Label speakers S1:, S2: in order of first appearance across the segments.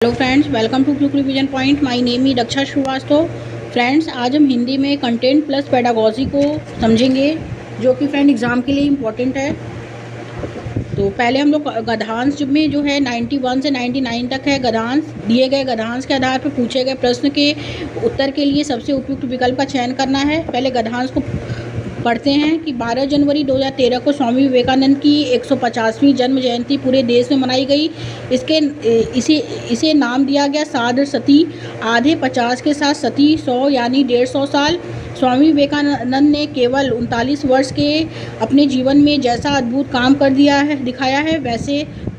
S1: Hello friends, welcome to quick revision point. My name is Raksha Srivastava. Friends, आज हम हिंदी में content plus pedagogy को समझेंगे, जो कि फ्रेंड एग्ज़ाम के लिए इम्पोर्टेंट है। तो पहले हम लोग गद्यांश में जो है 91 से 99 तक है गद्यांश। दिए गए गद्यांश के आधार पर पूछे गए प्रश्न के उत्तर के लिए सबसे उपयुक्त विकल्प का चयन करना है। पहले गद्यांश को पढ़ते हैं कि 12 जनवरी 2013 को स्वामी विवेकानंद की 150वीं जन्म जयंती पूरे देश में मनाई गई। इसे नाम दिया गया सार्ध सती। आधे 50 के साथ सती 100 यानी 150 साल। स्वामी विवेकानंद ने केवल 39 वर्ष के अपने जीवन में जैसा अद्भुत काम कर दिखाया है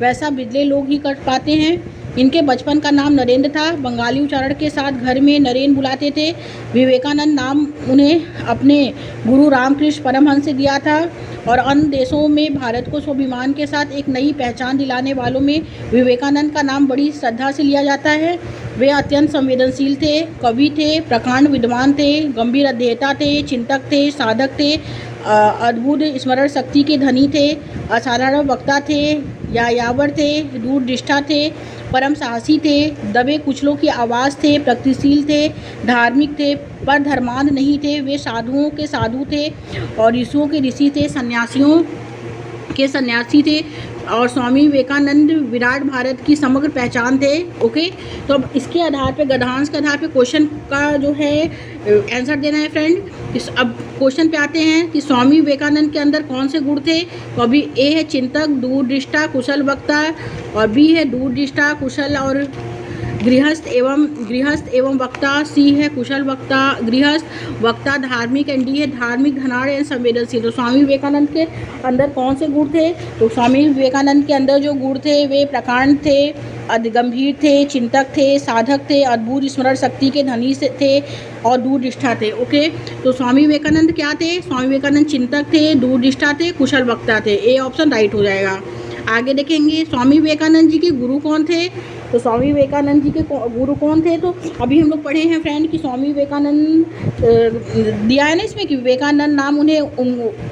S1: वैसा बिरले लोग ही कर पाते हैं। इनके बचपन का नाम नरेंद्र था। बंगाली उच्चारण के साथ घर में नरेन बुलाते थे। विवेकानंद नाम उन्हें अपने गुरु रामकृष्ण परमहंस से दिया था और अन्य देशों में भारत को स्वाभिमान के साथ एक नई पहचान दिलाने वालों में विवेकानंद का नाम बड़ी श्रद्धा से लिया जाता है। वे अत्यंत संवेदनशील थे, कवि थे, प्रकांड विद्वान थे, गंभीर अध्येता थे, चिंतक थे, साधक थे, अद्भुत स्मरण शक्ति के धनी थे, असाधारण वक्ता थे, यायावर थे, दूरदृष्टा थे, परम साहसी थे, दबे कुचलों की आवाज़ थे, प्रगतिशील थे, धार्मिक थे पर धर्मांध नहीं थे। वे साधुओं के साधु थे और ऋषियों के ऋषि थे, सन्यासियों के सन्यासी थे और स्वामी विवेकानंद विराट भारत की समग्र पहचान थे। ओके, तो अब इसके आधार पे गद्यांश के आधार पे क्वेश्चन का जो है आंसर देना है फ्रेंड। अब क्वेश्चन पे आते हैं कि स्वामी विवेकानंद के अंदर कौन से गुण थे। तो अभी ए है चिंतक, दूरदृष्टा, कुशल वक्ता, और बी है दूरदृष्टा, कुशल और गृहस्थ एवं वक्ता, सी है कुशल वक्ता, गृहस्थ, वक्ता, धार्मिक, एंड डी है धार्मिक, धनाढ़ एवं संवेदनशील। तो स्वामी विवेकानंद के अंदर कौन से गुण थे। तो स्वामी विवेकानंद के अंदर जो गुण थे वे प्रकांड थे, गंभीर थे, चिंतक थे, साधक थे, अद्भुत स्मरण शक्ति के धनी से थे और दूरदृष्टा थे। ओके, तो स्वामी विवेकानंद क्या थे। स्वामी विवेकानंद चिंतक थे, दूरदृष्टा थे, कुशल वक्ता थे। ए ऑप्शन राइट हो जाएगा। आगे देखेंगे स्वामी विवेकानंद जी के गुरु कौन थे। तो स्वामी विवेकानंद जी के गुरु कौन थे। तो अभी हम लोग पढ़े हैं फ्रेंड कि स्वामी विवेकानंद दिया है ना इसमें कि विवेकानंद नाम उन्हें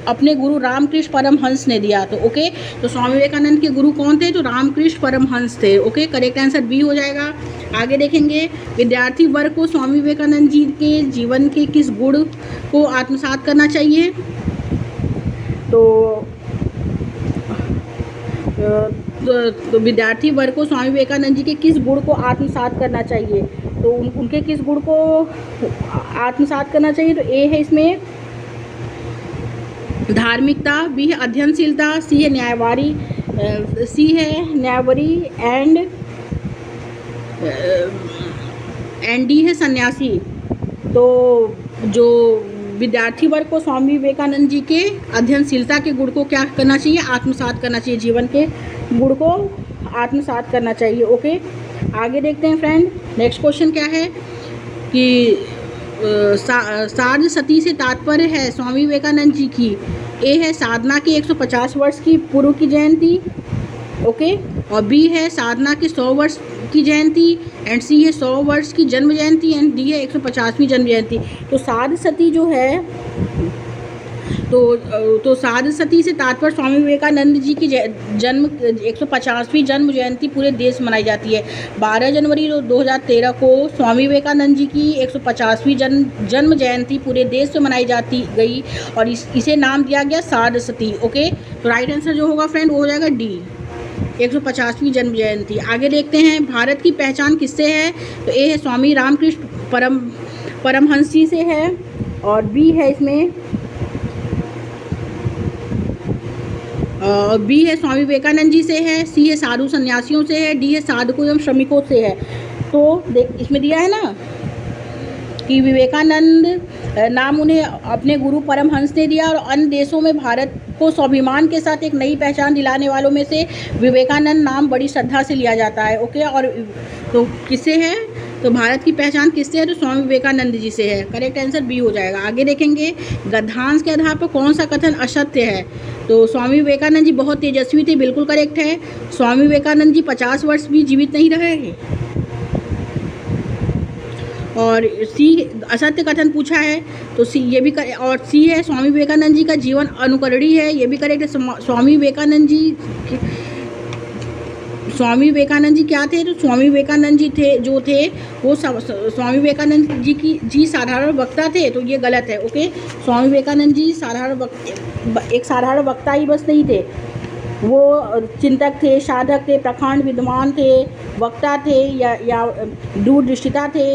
S1: अपने गुरु रामकृष्ण परमहंस ने दिया। तो ओके, तो स्वामी विवेकानंद के गुरु कौन थे। तो रामकृष्ण परमहंस थे। ओके, करेक्ट आंसर बी हो जाएगा। आगे देखेंगे विद्यार्थी वर्ग को स्वामी विवेकानंद जी के जीवन के किस गुण को आत्मसात करना चाहिए। तो विद्यार्थी वर्ग को स्वामी विवेकानंद जी के किस गुण को आत्मसात करना चाहिए। तो उनके किस गुण को आत्मसात करना चाहिए। तो ए है इसमें धार्मिकता, बी है अध्ययनशीलता, सी है न्यायवरी एंड डी है सन्यासी। तो जो विद्यार्थी वर्ग को स्वामी विवेकानंद जी के अध्ययनशीलता के गुण को क्या करना चाहिए, आत्मसात करना चाहिए, जीवन के गुण को आत्मसात करना चाहिए। ओके, आगे देखते हैं फ्रेंड। नेक्स्ट क्वेश्चन क्या है कि सार्ध सती से तात्पर्य है स्वामी विवेकानंद जी की। ए है साधना की 150 वर्ष की पूर्व की जयंती। ओके, और बी है साधना के 100 वर्ष की जयंती, एंड सी है 100 वर्ष की जन्म जयंती, एंड डी है 150वीं जन्म जयंती। तो सार्ध सती जो है तो सार्ध सती से तात्पर्य स्वामी विवेकानंद जी की जन्म 150वीं जन्म जयंती पूरे देश में मनाई जाती है। 12 जनवरी 2013 को स्वामी विवेकानंद जी की 150वीं जन्म जयंती पूरे देश में मनाई जाती गई और इसे नाम दिया गया सार्ध सती। ओके, तो राइट आंसर जो होगा फ्रेंड वो हो जाएगा डी, 150वीं जन्म जयंती। आगे देखते हैं भारत की पहचान किससे है। तो ए है स्वामी रामकृष्ण परमहंस जी से है, और बी है इसमें बी है स्वामी विवेकानंद जी से है, सी है साधु सन्यासियों से है, डी है साधकों एवं श्रमिकों से है। तो इसमें दिया है ना कि विवेकानंद नाम उन्हें अपने गुरु परमहंस ने दिया और अन्य देशों में भारत को स्वाभिमान के साथ एक नई पहचान दिलाने वालों में से विवेकानंद नाम बड़ी श्रद्धा से लिया जाता है। ओके, और तो किससे है। तो भारत की पहचान किससे है। तो स्वामी विवेकानंद जी से है। करेक्ट आंसर बी हो जाएगा। आगे देखेंगे गद्यांश के आधार पर कौन सा कथन असत्य है। तो स्वामी विवेकानंद जी बहुत तेजस्वी थे, बिल्कुल करेक्ट है। स्वामी विवेकानंद जी 50 वर्ष भी जीवित नहीं रहे। और सी असत्य कथन पूछा है तो सी ये भी और सी है स्वामी विवेकानंद जी का जीवन अनुकरणीय है, ये भी करेक्ट है। स्वामी विवेकानंद जी स्वामी विवेकानंद जी क्या थे? तो स्वामी विवेकानंद जी थे जो थे वो स्वामी विवेकानंद जी साधारण वक्ता थे, तो ये गलत है। ओके, स्वामी विवेकानंद जी एक साधारण वक्ता ही बस नहीं थे, वो चिंतक थे, साधक थे, प्रखंड विद्वान थे, वक्ता थे या दूरदृष्टिता थे,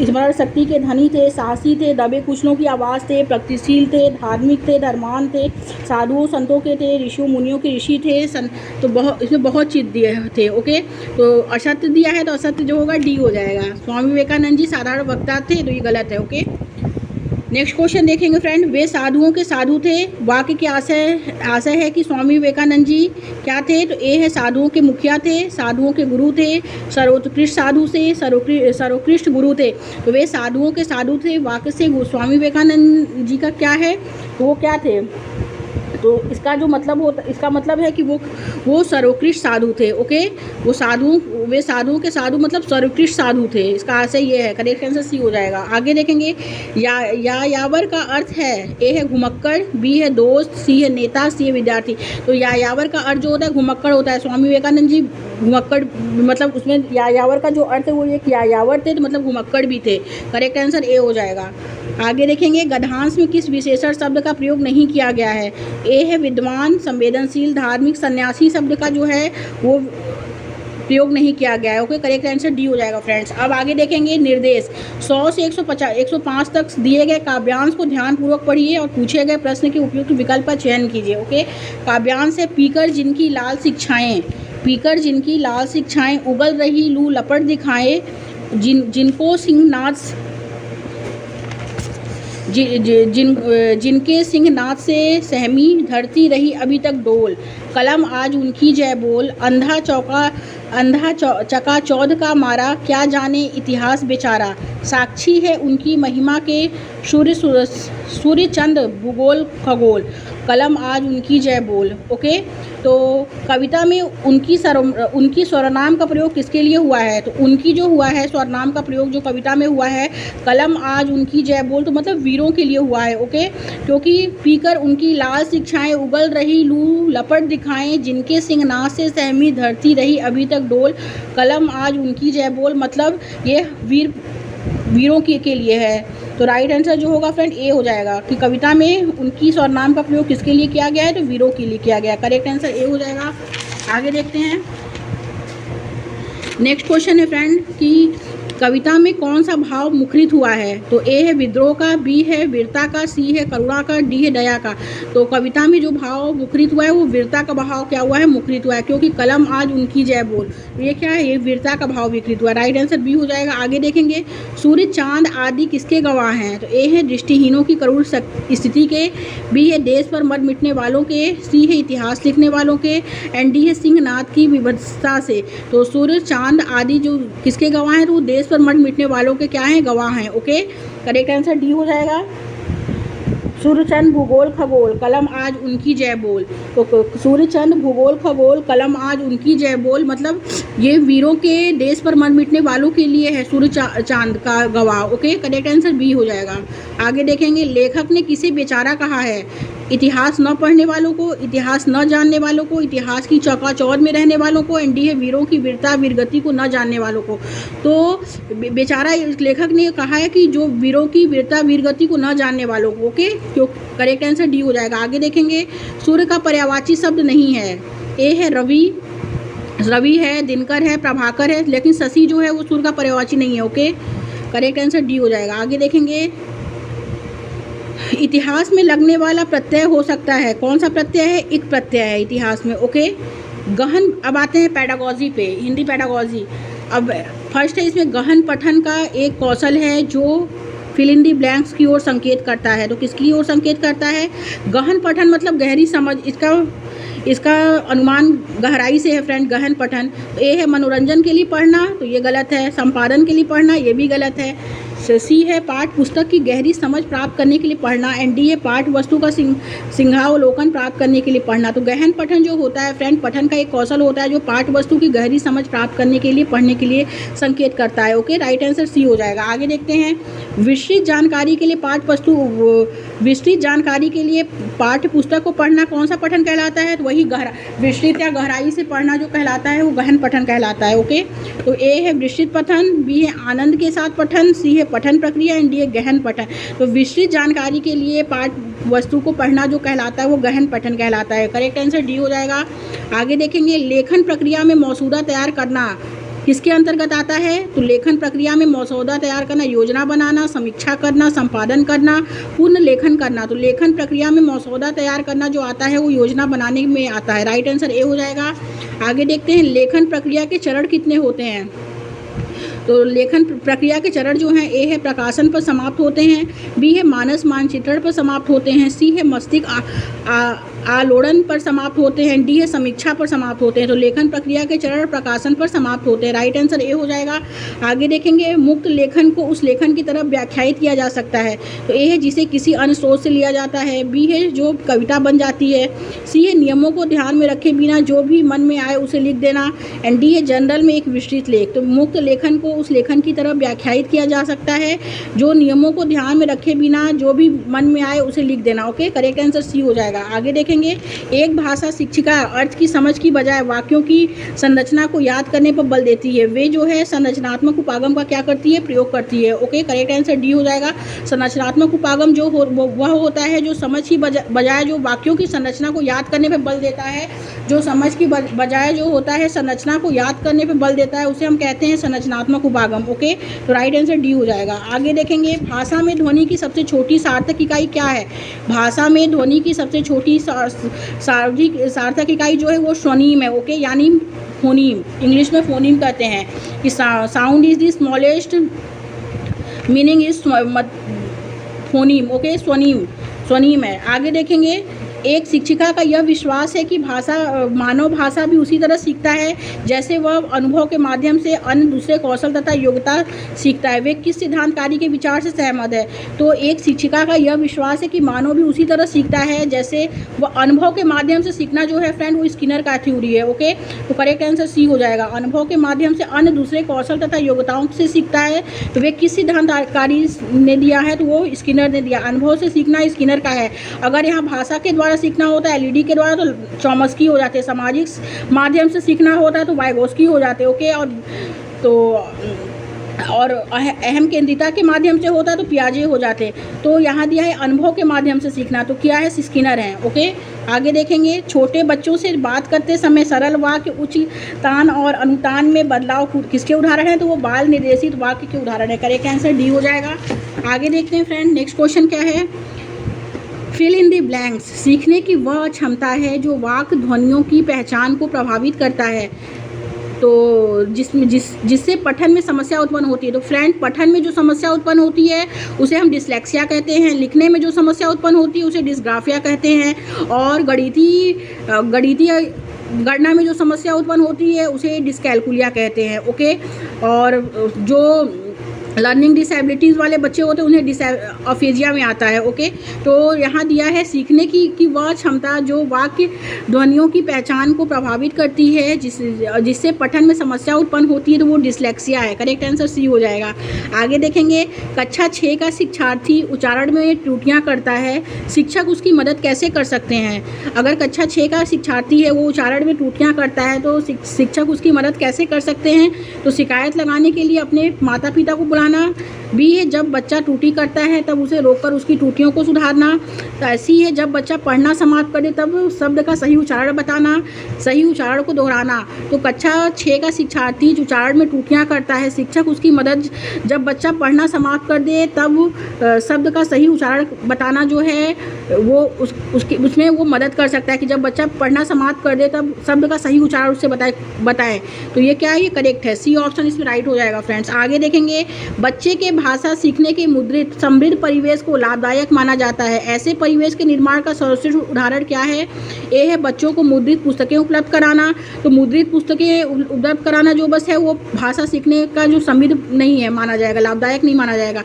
S1: स्मरण शक्ति के धनी थे, साहसी थे, दबे कुचलों की आवाज़ थे, प्रगतिशील थे, धार्मिक थे, धर्मान थे, साधुओं संतों के थे, ऋषियों मुनियों के ऋषि थे। तो इसमें बहुत चीज़ दिए थे। ओके, तो असत्य दिया है तो असत्य जो होगा डी हो जाएगा। स्वामी विवेकानंद जी साधारण वक्ता थे, तो ये गलत है। ओके, नेक्स्ट क्वेश्चन देखेंगे फ्रेंड। वे साधुओं के साधु थे। वाक्य के आशय है कि स्वामी विवेकानंद जी क्या थे? तो ए है साधुओं के मुखिया थे, साधुओं के गुरु थे, सर्वोत्कृष्ट साधु से सर्वोत्कृष्ट गुरु थे। तो वे साधुओं के साधु थे। वाक्य से स्वामी विवेकानंद जी का क्या है? तो वो क्या थे? तो इसका मतलब है कि वो सर्वोत्कृष्ट साधु थे। ओके, वे साधुओं के साधु मतलब सर्वोत्कृष्ट साधु थे। इसका आशय ये है। करेक्ट आंसर सी हो जाएगा। आगे देखेंगे। यायावर का अर्थ है, ए है घुमक्कड़, बी है दोस्त, सी है नेता, सी है विद्यार्थी। तो यायावर का अर्थ जो होता है घुमक्कड़ होता है। स्वामी विवेकानंद जी घुमक्कड़ मतलब उसमें यायावर का जो अर्थ है वो एक यायावर थे, तो मतलब घुमक्कड़ भी थे। करेक्ट आंसर ए हो जाएगा। आगे देखेंगे। गद्यांश में किस विशेषण शब्द का प्रयोग नहीं किया गया है? ए है विद्वान, संवेदनशील, धार्मिक, सन्यासी शब्द का जो है वो प्रयोग नहीं किया गया है। ओके, करेक्ट आंसर डी हो जाएगा फ्रेंड्स। अब आगे देखेंगे। निर्देश 100 से 105 तक दिए गए काव्यांश को ध्यानपूर्वक पढ़िए और पूछे गए प्रश्न के उपयुक्त विकल्प का चयन कीजिए। ओके, काव्यांश है पीकर जिनकी लाल शिक्षाएं, उगल रही लू लपट दिखाए, जिनको सिंहनाद जिनके सिंहनाद से सहमी धरती रही अभी तक डोल, कलम आज उनकी जय बोल, अंधा चका चौध का मारा, क्या जाने इतिहास बेचारा, साक्षी है उनकी महिमा के सूर्य चंद्र भूगोल खगोल, कलम आज उनकी जय बोल। ओके, तो कविता में उनकी सर्वनाम का प्रयोग किसके लिए हुआ है? तो उनकी जो हुआ है सर्वनाम का प्रयोग जो कविता में हुआ है, कलम आज उनकी जय बोल, तो मतलब वीरों के लिए हुआ है। ओके, क्योंकि पीकर उनकी लाल शिक्षाएं, उगल रही लू लपट दिखाएं, जिनके सिंहनाद से सहमी धरती रही अभी तक डोल, कलम आज उनकी जय बोल, मतलब ये वीरों के लिए है। तो राइट आंसर जो होगा फ्रेंड ए हो जाएगा कि कविता में उनकी सर्वनाम का प्रयोग किसके लिए किया गया है? तो वीरों के लिए किया गया। करेक्ट आंसर ए हो जाएगा। आगे देखते हैं। नेक्स्ट क्वेश्चन है फ्रेंड कि कविता में कौन सा भाव मुखरित हुआ है? तो ए है विद्रोह का, बी है वीरता का, सी है करुणा का, डी है दया का। तो कविता में जो भाव मुखरित हुआ है वो वीरता का भाव क्या हुआ है? मुखरित हुआ है, क्योंकि कलम आज उनकी जय बोल, तो ये क्या है? ये वीरता का भाव विकृत हुआ। राइट आंसर बी हो जाएगा। आगे देखेंगे। सूर्य चांद आदि किसके गवाह हैं? तो ए है दृष्टिहीनों की करुण स्थिति के, बी है देश पर मर मिटने वालों के, सी है इतिहास लिखने वालों के, एंड डी है सिंहनाद की विभत्सता से। तो सूर्य चांद आदि जो किसके गवाह हैं? तो वो देश पर मर मिटने वालों के क्या हैं? गवाह हैं। ओके, करेक्ट आंसर डी हो जाएगा। सूर्यचंद्र भूगोल खगोल, कलम आज उनकी जय बोल। तो सूर्यचंद्र भूगोल खगोल, कलम आज उनकी जय बोल, मतलब ये वीरों के देश पर मर मिटने वालों के लिए है सूर्य चांद का गवाह। ओके, करेक्ट आंसर बी हो जाएगा। आगे देखेंगे। लेखक ने किसे बेचारा कहा है? इतिहास न पढ़ने वालों को, इतिहास न जानने वालों को, इतिहास की चौकाचौंध में रहने वालों को, एंड डी है वीरों की वीरता वीरगति को न जानने वालों को। तो बेचारा लेखक ने कहा है कि जो वीरों की वीरता वीरगति को न जानने वालों को। ओके, क्यों? करेक्ट आंसर डी हो जाएगा। आगे देखेंगे। सूर्य का पर्यायवाची शब्द नहीं है। ए है रवि है, दिनकर है, प्रभाकर है, लेकिन शशि जो है वो सूर्य का पर्यायवाची नहीं है। ओके, करेक्ट आंसर डी हो जाएगा। आगे देखेंगे। इतिहास में लगने वाला प्रत्यय हो सकता है, कौन सा प्रत्यय है? एक प्रत्यय है इतिहास में। ओके, गहन। अब आते हैं पेडागॉजी पे, हिंदी पेडागॉजी। अब फर्स्ट है इसमें गहन पठन का एक कौशल है जो फिल इन दी ब्लैंक्स की ओर संकेत करता है। तो किसकी ओर संकेत करता है? गहन पठन मतलब गहरी समझ, इसका अनुमान गहराई से है फ्रेंड, गहन पठन। तो ए है मनोरंजन के लिए पढ़ना, तो ये गलत है। संपादन के लिए पढ़ना, ये भी गलत है। सी है पाठ पुस्तक की गहरी समझ प्राप्त करने के लिए पढ़ना, एंड डी है पाठ वस्तु का सिंहावलोकन प्राप्त करने के लिए पढ़ना। तो गहन पठन जो होता है फ्रेंड, पठन का एक कौशल होता है जो पाठ वस्तु की गहरी समझ प्राप्त करने के लिए पढ़ने के लिए संकेत करता है। ओके, राइट आंसर सी हो जाएगा। आगे देखते हैं। विस्तृत जानकारी के लिए विस्तृत जानकारी के लिए पाठ्य पुस्तक को पढ़ना कौन सा पठन कहलाता है? तो वही विस्तृत या गहराई से पढ़ना जो कहलाता है वो गहन पठन कहलाता है। ओके, तो ए है विस्तृत पठन, बी है आनंद के साथ पठन, सी है पठन प्रक्रिया एंड डी है गहन पठन। तो विस्तृत जानकारी के लिए पाठ्य वस्तु को पढ़ना जो कहलाता है वो गहन पठन कहलाता है। करेक्ट आंसर डी हो जाएगा। आगे देखेंगे, लेखन प्रक्रिया में मसौदा तैयार करना किसके अंतर्गत आता है? तो लेखन प्रक्रिया में मसौदा तैयार करना, योजना बनाना, समीक्षा करना, संपादन करना, पूर्ण लेखन करना। तो लेखन प्रक्रिया में मसौदा तैयार करना जो आता है वो योजना बनाने में आता है। राइट आंसर ए हो जाएगा। आगे देखते हैं, लेखन प्रक्रिया के चरण कितने होते हैं? तो लेखन प्रक्रिया के चरण जो हैं, ए है प्रकाशन पर समाप्त होते हैं, बी है मानस मानचित्रण पर समाप्त होते हैं, सी है मस्तिष्क आलोड़न पर समाप्त होते हैं, डी है समीक्षा पर समाप्त होते हैं। तो लेखन प्रक्रिया के चरण प्रकाशन पर समाप्त होते हैं। राइट आंसर ए हो जाएगा। आगे देखेंगे, मुक्त लेखन को उस लेखन की तरफ व्याख्यायित किया जा सकता है। तो ए है जिसे किसी अन्य स्रोत से लिया जाता है, बी है जो कविता बन जाती है, सी है नियमों को ध्यान में रखे बिना जो भी मन में आए उसे लिख देना, एंड डी है जनरल में एक विस्तृत लेख। तो मुक्त लेखन को उस लेखन की तरफ व्याख्यायित किया जा सकता है जो नियमों को ध्यान में रखे बिना जो भी मन में आए उसे लिख देना। ओके, करेक्ट आंसर सी हो जाएगा। आगे देखेंगे, एक भाषा शिक्षिका अर्थ की समझ की बजाय वाक्यों की संरचना को याद करने पर बल देती है। वे जो है संरचनात्मक उपागम का क्या करती है? प्रयोग करती है। ओके, करेक्ट आंसर डी हो जाएगा। संरचनात्मक उपागम जो वह होता है जो समझ की बजाय जो वाक्यों की संरचना को याद करने पर बल देता है, जो समझ की बजाय जो होता है संरचना को याद करने पर बल देता है, उसे हम कहते हैं संरचनात्मक उपागम। ओके, तो राइट आंसर डी हो जाएगा। आगे देखेंगे, भाषा में ध्वनि की सबसे छोटी सार्थक इकाई क्या है? भाषा में ध्वनि की सबसे छोटी सार्थक इकाई जो है वो स्वनीम है। ओके, यानी फोनीम, इंग्लिश में फोनीम कहते हैं कि sound is the smallest, meaning is phoneme. Okay, स्वनीम है। आगे देखेंगे, एक शिक्षिका का यह विश्वास है कि मानव भाषा भी उसी तरह सीखता है जैसे वह अनुभव के माध्यम से अन्य दूसरे कौशल तथा योग्यता सीखता है। वे किस सिद्धांतकारी के विचार से सहमत है? तो एक शिक्षिका का यह विश्वास है कि मानव भी उसी तरह सीखता है जैसे वह अनुभव के माध्यम से सीखना जो है फ्रेंड वो स्किनर का थ्योरी है। ओके, तो करेक्ट आंसर सी हो जाएगा। अनुभव के माध्यम से अन्य दूसरे कौशल तथा योग्यताओं से सीखता है। तो वे किस सिद्धांतकारी ने दिया है? तो वो स्किनर ने दिया। अनुभव से सीखना स्किनर का है। अगर यहाँ भाषा के द्वारा सीखना होता है एलईडी के द्वारा तो चॉम्स्की हो जाते हैं, सामाजिक माध्यम से सीखना होता है तो वाइगोस्की हो जाते हैं। ओके, और अहम केंद्रिता के माध्यम से होता है तो पियाजे हो जाते। तो यहाँ दिया है अनुभव के माध्यम से सीखना, तो क्या है? स्किनर है। ओके, आगे देखेंगे, छोटे बच्चों से बात करते समय सरल वाक्य उच्च तान और अनुतान में बदलाव किसके उदाहरण है? तो वो बाल निर्देशित वाक्य के उदाहरण है। करेक्ट आंसर डी हो जाएगा। आगे देखते हैं फ्रेंड, नेक्स्ट क्वेश्चन क्या है? फिल इन द ब्लैंक्स सीखने की वह क्षमता है जो वाक्य ध्वनियों की पहचान को प्रभावित करता है, तो जिससे पठन में समस्या उत्पन्न होती है। तो फ्रेंड, पठन में जो समस्या उत्पन्न होती है उसे हम डिस्लेक्सिया कहते हैं। लिखने में जो समस्या उत्पन्न होती है उसे डिस्ग्राफिया कहते हैं। और गणितीय गणना में जो समस्या उत्पन्न होती है उसे डिस्कैलकुलिया कहते हैं। ओके, और जो लर्निंग डिसेबिलिटीज़ वाले बच्चे होते हैं उन्हें अफेजिया में आता है। ओके, तो यहाँ दिया है सीखने की वह क्षमता जो वाक्य ध्वनियों की पहचान को प्रभावित करती है जिससे पठन में समस्या उत्पन्न होती है, तो वो डिस्लेक्सिया है। करेक्ट आंसर सी हो जाएगा। आगे देखेंगे, कक्षा 6 का शिक्षार्थी उच्चारण में त्रुटियाँ करता है, शिक्षक उसकी मदद कैसे कर सकते हैं? अगर कक्षा 6 का शिक्षार्थी है वो उच्चारण में त्रुटियाँ करता है तो शिक्षक उसकी मदद कैसे कर सकते हैं? तो शिकायत लगाने के लिए अपने माता पिता को बुलाना। बी है जब बच्चा त्रुटि करता है तब उसे रोककर उसकी त्रुटियों को सुधारना। सी है जब बच्चा पढ़ना समाप्त करे तब शब्द का सही उच्चारण बताना, सही उच्चारण को दोहराना। तो कक्षा 6 का शिक्षार्थी जो उच्चारण में त्रुटियां करता है, शिक्षक उसकी मदद जब बच्चा पढ़ना समाप्त कर दे तब शब्द का सही उच्चारण बताना जो है वो उसमें वो मदद कर सकता है कि जब बच्चा पढ़ना समाप्त कर दे तब शब्द का सही उच्चारण उससे बताएं। तो ये क्या है? ये करेक्ट है, सी ऑप्शन इसमें राइट हो जाएगा फ्रेंड्स। आगे देखेंगे, बच्चे के भाषा सीखने के मुद्रित समृद्ध परिवेश को लाभदायक माना जाता है। ऐसे परिवेश के निर्माण का सर्वश्रेष्ठ उदाहरण क्या है? ए है बच्चों को मुद्रित पुस्तकें उपलब्ध कराना। तो मुद्रित पुस्तकें उपलब्ध कराना जो बस है वो भाषा सीखने का जो समृद्ध नहीं है माना जाएगा, लाभदायक नहीं माना जाएगा।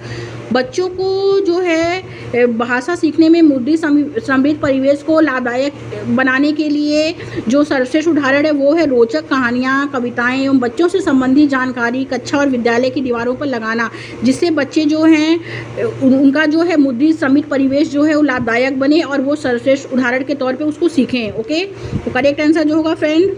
S1: बच्चों को जो है भाषा सीखने में मुद्रित समृद्ध परिवेश को लाभदायक बनाने के लिए जो सर्वश्रेष्ठ उदाहरण है वो है रोचक कहानियाँ, कविताएं एवं बच्चों से संबंधित जानकारी कक्षा और विद्यालय की दीवारों पर लगाना, जिससे बच्चे जो हैं उनका जो है मुद्रित समृद्ध परिवेश जो है वो लाभदायक बने और वो सर्वश्रेष्ठ उदाहरण के तौर पे उसको सीखें। ओके, तो करेक्ट आंसर जो होगा फ्रेंड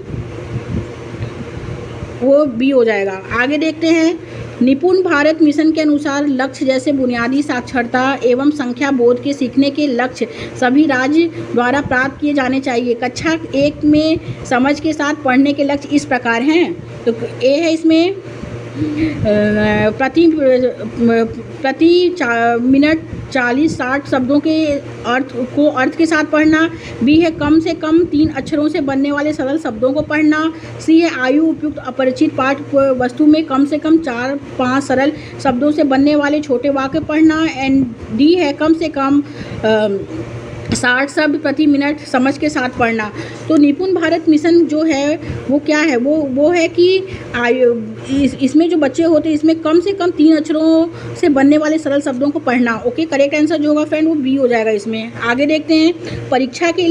S1: वो बी हो जाएगा। आगे देखते हैं, निपुण भारत मिशन के अनुसार लक्ष्य जैसे बुनियादी साक्षरता एवं संख्या बोध के सीखने के लक्ष्य सभी राज्य द्वारा प्राप्त किए जाने चाहिए। कक्षा 1 में समझ के साथ पढ़ने के लक्ष्य इस प्रकार हैं। तो ए है इसमें प्रति मिनट 40-60 शब्दों के अर्थ के साथ पढ़ना। बी है कम से कम 3 अक्षरों से बनने वाले सरल शब्दों को पढ़ना। सी है आयु उपयुक्त अपरिचित पाठ वस्तु में कम से कम 4-5 सरल शब्दों से बनने वाले छोटे वाक्य पढ़ना। एंड डी है कम से कम 60 शब्द प्रति मिनट समझ के साथ पढ़ना। तो निपुण भारत मिशन जो है वो क्या है, वो है कि इसमें जो बच्चे होते हैं इसमें कम से कम 3 अक्षरों से बनने वाले सरल शब्दों को पढ़ना। ओके, करेक्ट आंसर जो होगा फ्रेंड वो बी हो जाएगा इसमें। आगे देखते हैं, परीक्षा के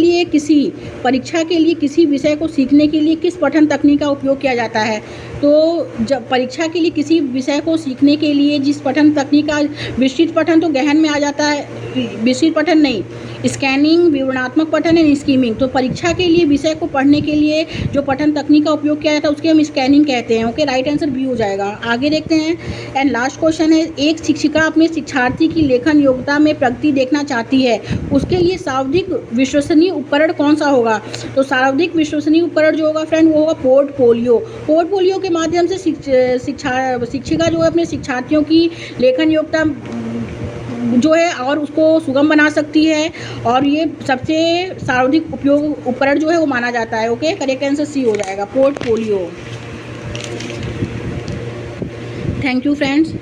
S1: लिए किसी विषय को सीखने के लिए किस पठन तकनीक का उपयोग किया जाता है। तो जब परीक्षा के लिए किसी विषय को सीखने के लिए जिस पठन तकनीक का, विस्तृत पठन तो गहन में आ जाता है, विस्तृत पठन नहीं, स्कैनिंग, विवरणात्मक पठन एंड स्कीमिंग। तो परीक्षा के लिए विषय को पढ़ने के लिए जो पठन तकनीक का उपयोग किया जाता है उसके हम स्कैनिंग कहते हैं। ओके, राइट आंसर बी हो जाएगा। आगे देखते हैं, एंड लास्ट क्वेश्चन है, एक शिक्षिका अपने शिक्षार्थी की लेखन योग्यता में प्रगति देखना चाहती है, उसके लिए सर्वाधिक विश्वसनीय उपकरण कौन सा होगा। तो सर्वाधिक विश्वसनीय उपकरण जो होगा फ्रेंड वो होगा पोर्टफोलियो। पोर्टफोलियो के माध्यम से शिक्षिका जो है अपने शिक्षार्थियों की लेखन योग्यता जो है और उसको सुगम बना सकती है, और ये सबसे सर्वाधिक उपयोग उपकरण जो है वो माना जाता है। ओके, करेक्ट आंसर सी हो जाएगा, पोर्टफोलियो। Thank you friends.